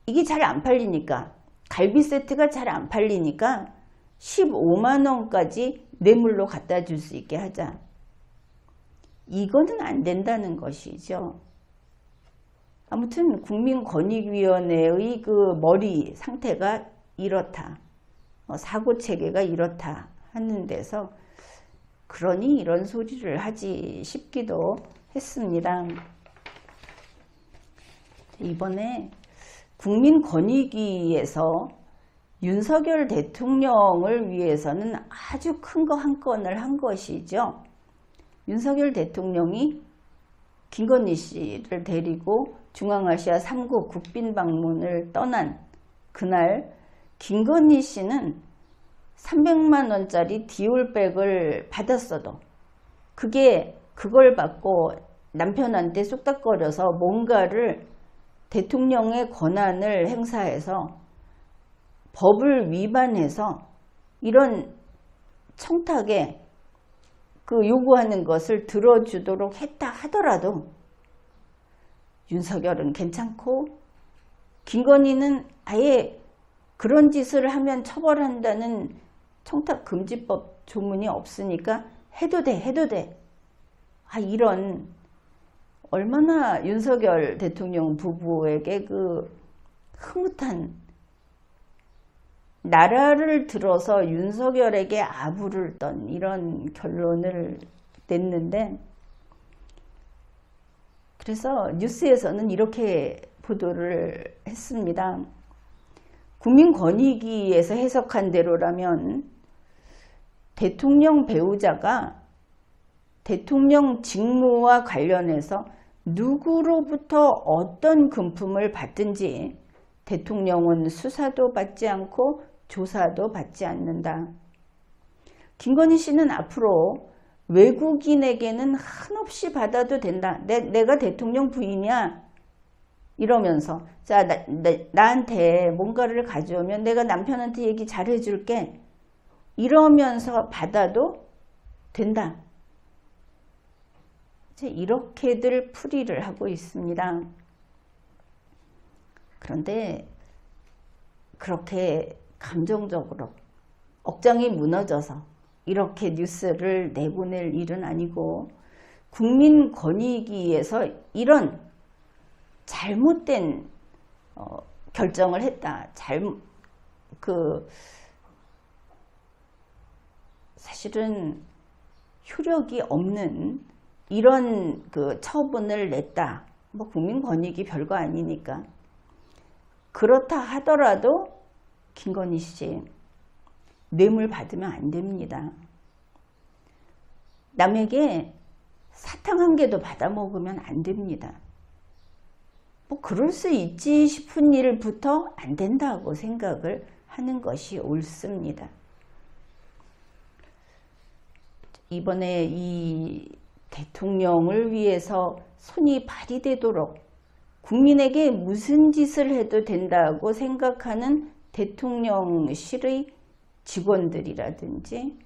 이게 잘 안 팔리니까, 갈비 세트가 잘 안 팔리니까 15만원까지 뇌물로 갖다 줄 수 있게 하자. 이거는 안 된다는 것이죠. 아무튼 국민권익위원회의 머리 상태가 이렇다. 사고체계가 이렇다 하는 데서 그러니 이런 소리를 하지 싶기도 했습니다. 이번에 국민권익위에서 윤석열 대통령을 위해서는 아주 큰 거 한 건을 한 것이죠. 윤석열 대통령이 김건희 씨를 데리고 중앙아시아 3국 국빈 방문을 떠난 그날 김건희 씨는 300만 원짜리 디올백을 받았어도 그걸 받고 남편한테 쑥닥거려서 뭔가를 대통령의 권한을 행사해서 법을 위반해서 이런 청탁에 요구하는 것을 들어주도록 했다 하더라도 윤석열은 괜찮고 김건희는 아예 그런 짓을 하면 처벌한다는 청탁금지법 조문이 없으니까 해도 돼. 이런 얼마나 윤석열 대통령 부부에게 흐뭇한, 나라를 들어서 윤석열에게 아부를 떤 이런 결론을 냈는데, 그래서 뉴스에서는 이렇게 보도를 했습니다. 국민권익위에서 해석한 대로라면 대통령 배우자가 대통령 직무와 관련해서 누구로부터 어떤 금품을 받든지 대통령은 수사도 받지 않고 조사도 받지 않는다. 김건희 씨는 앞으로 외국인에게는 한없이 받아도 된다. 내가 대통령 부인이야. 이러면서 자, 나한테 뭔가를 가져오면 내가 남편한테 얘기 잘 해줄게. 이러면서 받아도 된다. 이렇게들 풀이를 하고 있습니다. 그런데 그렇게 감정적으로 억장이 무너져서 이렇게 뉴스를 내보낼 일은 아니고, 국민권익위에서 이런 잘못된 결정을 했다. 사실은 효력이 없는 이런 처분을 냈다. 뭐 국민권익위 별거 아니니까. 그렇다 하더라도 김건희 씨 뇌물 받으면 안 됩니다. 남에게 사탕 한 개도 받아 먹으면 안 됩니다. 뭐 그럴 수 있지 싶은 일부터 안 된다고 생각을 하는 것이 옳습니다. 이번에 이 대통령을 위해서 손이 발휘되도록 국민에게 무슨 짓을 해도 된다고 생각하는 대통령실의 직원들이라든지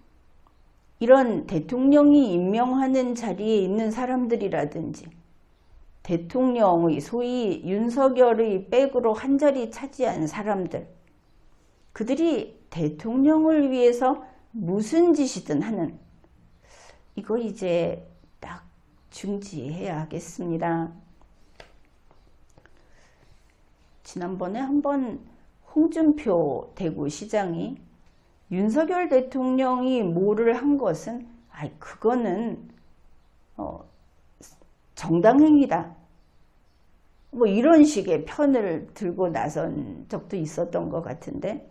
이런 대통령이 임명하는 자리에 있는 사람들이라든지 대통령의 소위 윤석열의 백으로 한 자리 차지한 사람들, 그들이 대통령을 위해서 무슨 짓이든 하는, 이거 이제 딱 중지해야 하겠습니다. 지난번에 한번 홍준표 대구시장이 윤석열 대통령이 뭐를 한 것은 그거는 정당행위다, 뭐 이런 식의 편을 들고 나선 적도 있었던 것 같은데,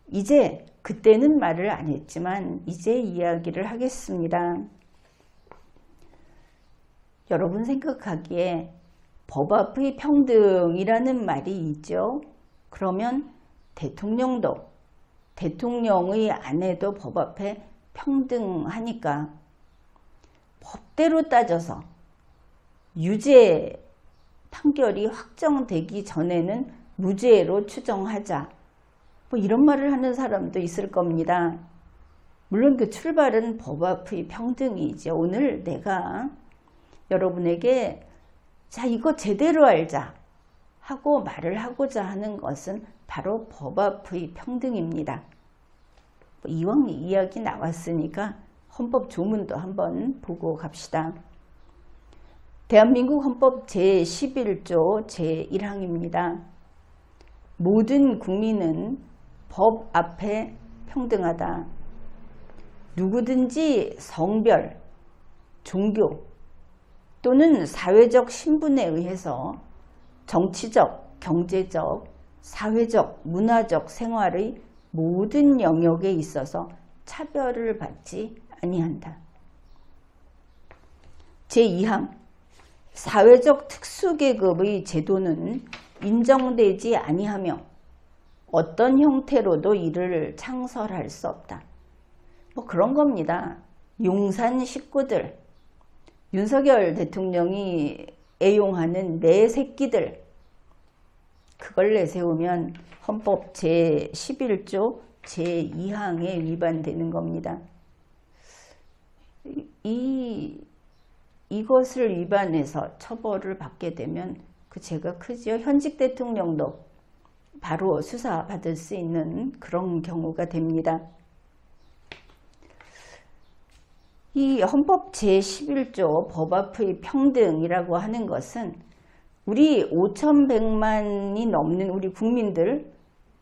이제 그때는 말을 안 했지만 이제 이야기를 하겠습니다. 여러분 생각하기에 법 앞의 평등이라는 말이 있죠. 그러면 대통령도 대통령의 아내도 법 앞에 평등하니까 법대로 따져서 유죄 판결이 확정되기 전에는 무죄로 추정하자, 뭐 이런 말을 하는 사람도 있을 겁니다. 물론 그 출발은 법 앞의 평등이죠. 오늘 내가 여러분에게 자, 이거 제대로 알자 하고 말을 하고자 하는 것은 바로 법 앞의 평등입니다. 이왕 이야기 나왔으니까 헌법 조문도 한번 보고 갑시다. 대한민국 헌법 제11조 제1항입니다. 모든 국민은 법 앞에 평등하다. 누구든지 성별, 종교 또는 사회적 신분에 의해서 정치적, 경제적, 사회적, 문화적 생활의 모든 영역에 있어서 차별을 받지 아니한다. 제2항 사회적 특수계급의 제도는 인정되지 아니하며 어떤 형태로도 이를 창설할 수 없다. 뭐 그런 겁니다. 용산 식구들, 윤석열 대통령이 애용하는 내 새끼들, 그걸 내세우면 헌법 제11조 제2항에 위반되는 겁니다. 이것을 위반해서 처벌을 받게 되면 그 죄가 크지요. 현직 대통령도 바로 수사받을 수 있는 그런 경우가 됩니다. 이 헌법 제11조 법 앞의 평등이라고 하는 것은 우리 5,100만이 넘는 우리 국민들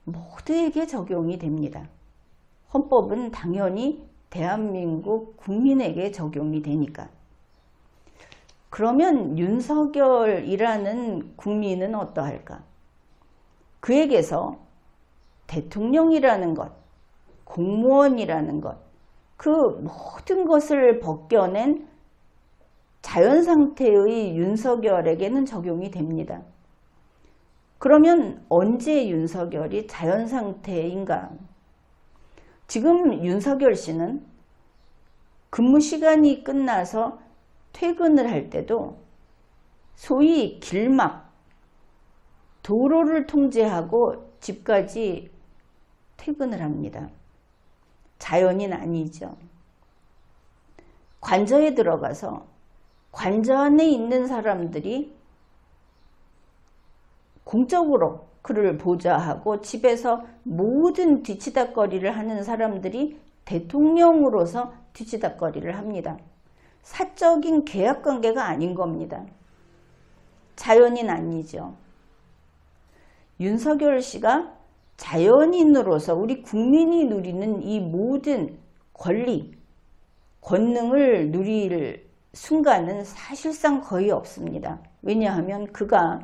모두에게 적용이 됩니다. 헌법은 당연히 대한민국 국민에게 적용이 되니까. 그러면 윤석열이라는 국민은 어떠할까? 그에게서 대통령이라는 것, 공무원이라는 것, 그 모든 것을 벗겨낸 자연상태의 윤석열에게는 적용이 됩니다. 그러면 언제 윤석열이 자연상태인가? 지금 윤석열 씨는 근무 시간이 끝나서 퇴근을 할 때도 소위 길막, 도로를 통제하고 집까지 퇴근을 합니다. 자연인 아니죠. 관저에 들어가서 관저 안에 있는 사람들이 공적으로 그를 보좌하고 집에서 모든 뒤치다꺼리를 하는 사람들이 대통령으로서 뒤치다꺼리를 합니다. 사적인 계약관계가 아닌 겁니다. 자연인 아니죠. 윤석열 씨가 자연인으로서 우리 국민이 누리는 이 모든 권리, 권능을 누릴 순간은 사실상 거의 없습니다. 왜냐하면 그가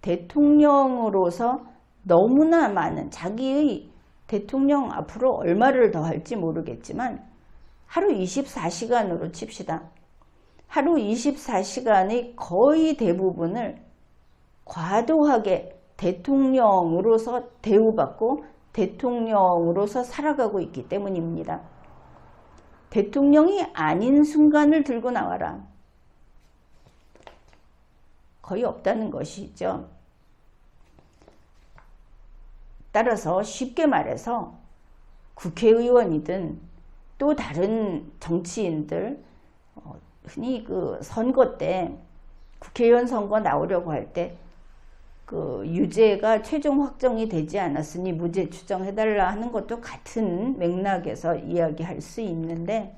대통령으로서 너무나 많은 자기의 대통령 앞으로 얼마를 더 할지 모르겠지만 하루 24시간으로 칩시다. 하루 24시간의 거의 대부분을 과도하게 대통령으로서 대우받고 대통령으로서 살아가고 있기 때문입니다. 대통령이 아닌 순간을 들고 나와라. 거의 없다는 것이죠. 따라서 쉽게 말해서 국회의원이든 또 다른 정치인들, 흔히 그 선거 때 국회의원 선거 나오려고 할 때 그 유죄가 최종 확정이 되지 않았으니 무죄 추정해달라 하는 것도 같은 맥락에서 이야기할 수 있는데,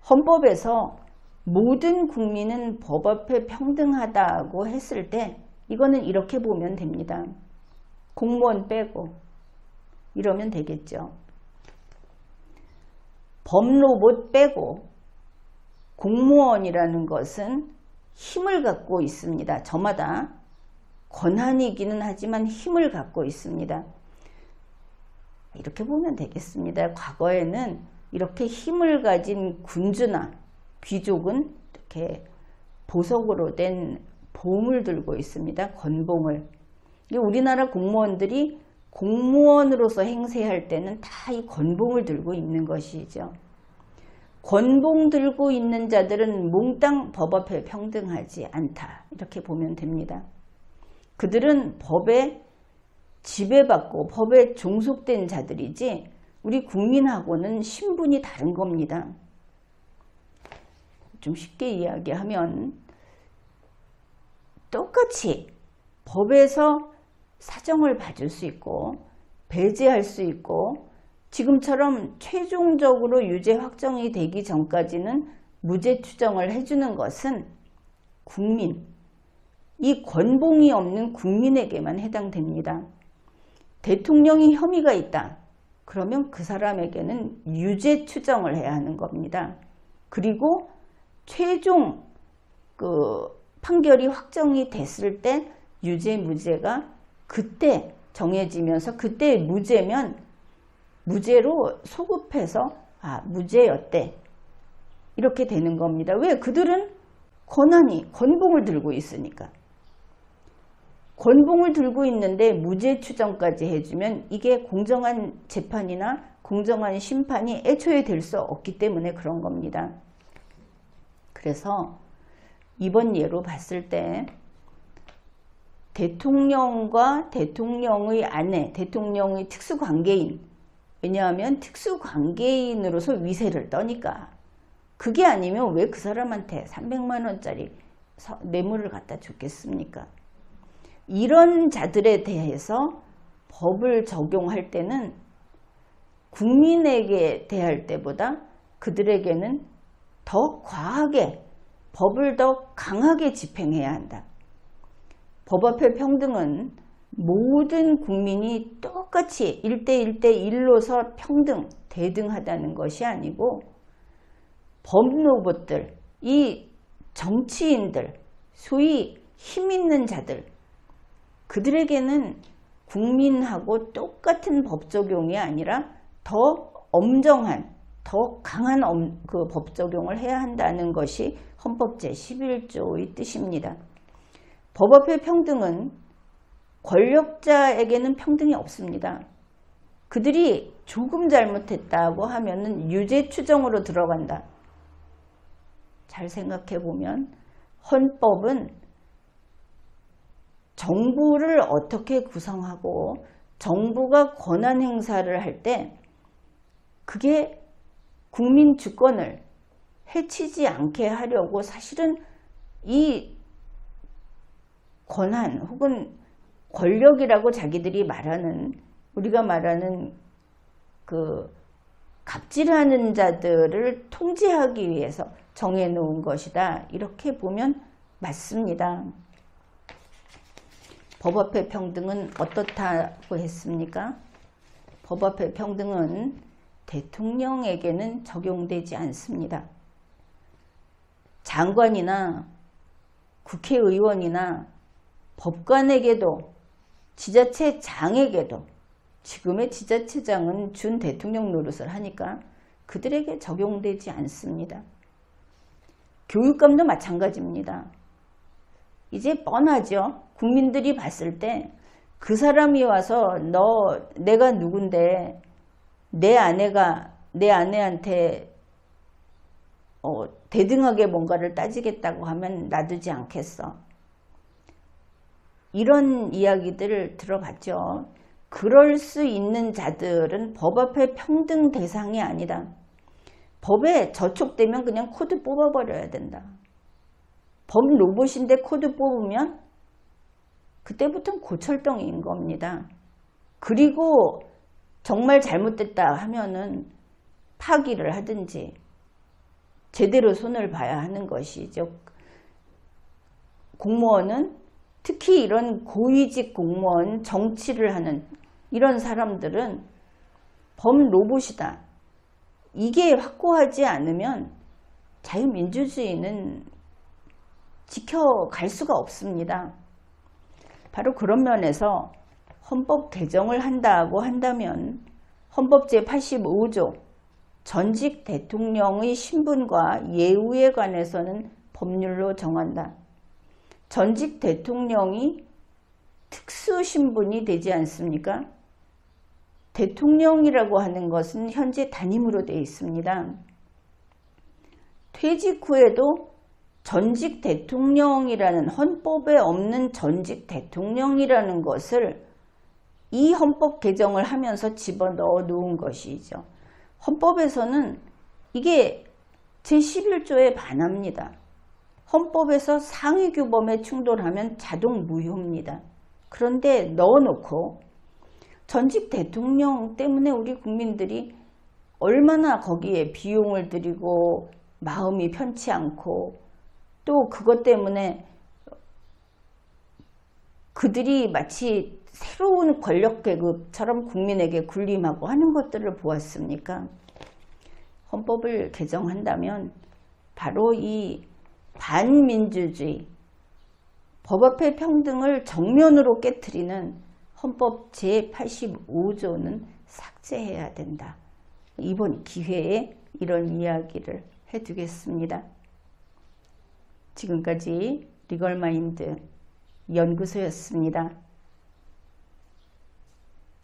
헌법에서 모든 국민은 법 앞에 평등하다고 했을 때 이거는 이렇게 보면 됩니다. 공무원 빼고 이러면 되겠죠. 법로봇 빼고 공무원이라는 것은 힘을 갖고 있습니다. 저마다 권한이기는 하지만 힘을 갖고 있습니다. 이렇게 보면 되겠습니다. 과거에는 이렇게 힘을 가진 군주나 귀족은 이렇게 보석으로 된 봉을 들고 있습니다. 권봉을. 우리나라 공무원들이 공무원으로서 행세할 때는 다 이 권봉을 들고 있는 것이죠. 권봉 들고 있는 자들은 몽땅 법 앞에 평등하지 않다. 이렇게 보면 됩니다. 그들은 법에 지배받고 법에 종속된 자들이지 우리 국민하고는 신분이 다른 겁니다. 좀 쉽게 이야기하면 똑같이 법에서 사정을 봐줄 수 있고 배제할 수 있고 지금처럼 최종적으로 유죄 확정이 되기 전까지는 무죄 추정을 해주는 것은 국민, 이 권봉이 없는 국민에게만 해당됩니다. 대통령이 혐의가 있다. 그러면 그 사람에게는 유죄 추정을 해야 하는 겁니다. 그리고 최종 그 판결이 확정이 됐을 때 유죄 무죄가 그때 정해지면서 그때 무죄면 무죄로 소급해서 무죄였대. 이렇게 되는 겁니다. 왜? 그들은 권봉을 들고 있으니까. 권봉을 들고 있는데 무죄 추정까지 해주면 이게 공정한 재판이나 공정한 심판이 애초에 될 수 없기 때문에 그런 겁니다. 그래서 이번 예로 봤을 때 대통령과 대통령의 아내, 대통령의 특수관계인, 왜냐하면 특수관계인으로서 위세를 떠니까. 그게 아니면 왜 그 사람한테 300만 원짜리 뇌물을 갖다 줬겠습니까? 이런 자들에 대해서 법을 적용할 때는 국민에게 대할 때보다 그들에게는 더 과하게 법을 더 강하게 집행해야 한다. 법 앞의 평등은 모든 국민이 똑같이 1대1대1로서 평등, 대등하다는 것이 아니고 법로봇들, 이 정치인들, 소위 힘 있는 자들, 그들에게는 국민하고 똑같은 법 적용이 아니라 더 엄정한, 더 강한 그 법 적용을 해야 한다는 것이 헌법 제11조의 뜻입니다. 법 앞의 평등은 권력자에게는 평등이 없습니다. 그들이 조금 잘못했다고 하면은 유죄 추정으로 들어간다. 잘 생각해 보면 헌법은 정부를 어떻게 구성하고 정부가 권한 행사를 할 때 그게 국민 주권을 해치지 않게 하려고 사실은 이 권한 혹은 권력이라고 자기들이 말하는, 우리가 말하는 그 갑질하는 자들을 통제하기 위해서 정해놓은 것이다. 이렇게 보면 맞습니다. 법 앞의 평등은 어떻다고 했습니까? 법 앞의 평등은 대통령에게는 적용되지 않습니다. 장관이나 국회의원이나 법관에게도 지자체장에게도, 지금의 지자체장은 준 대통령 노릇을 하니까 그들에게 적용되지 않습니다. 교육감도 마찬가지입니다. 이제 뻔하죠. 국민들이 봤을 때 그 사람이 와서 내가 누군데 내 아내한테 대등하게 뭔가를 따지겠다고 하면 놔두지 않겠어. 이런 이야기들을 들어봤죠. 그럴 수 있는 자들은 법 앞에 평등 대상이 아니다. 법에 저촉되면 그냥 코드 뽑아버려야 된다. 법 로봇인데 코드 뽑으면 그때부터는 고철덩이인 겁니다. 그리고 정말 잘못됐다 하면은 파기를 하든지 제대로 손을 봐야 하는 것이죠. 공무원은 특히 이런 고위직 공무원, 정치를 하는 이런 사람들은 법 로봇이다. 이게 확고하지 않으면 자유민주주의는 지켜갈 수가 없습니다. 바로 그런 면에서 헌법 개정을 한다고 한다면 헌법 제85조 전직 대통령의 신분과 예우에 관해서는 법률로 정한다. 전직 대통령이 특수신분이 되지 않습니까? 대통령이라고 하는 것은 현재 단임으로 되어 있습니다. 퇴직 후에도 전직 대통령이라는, 헌법에 없는 전직 대통령이라는 것을 이 헌법 개정을 하면서 집어넣어 놓은 것이죠. 헌법에서는 이게 제11조에 반합니다. 헌법에서 상위 규범에 충돌하면 자동 무효입니다. 그런데 넣어놓고 전직 대통령 때문에 우리 국민들이 얼마나 거기에 비용을 들이고 마음이 편치 않고 또 그것 때문에 그들이 마치 새로운 권력 계급처럼 국민에게 군림하고 하는 것들을 보았습니까? 헌법을 개정한다면 바로 이 반민주주의, 법 앞의 평등을 정면으로 깨트리는 헌법 제85조는 삭제해야 된다. 이번 기회에 이런 이야기를 해두겠습니다. 지금까지 리걸마인드 연구소였습니다.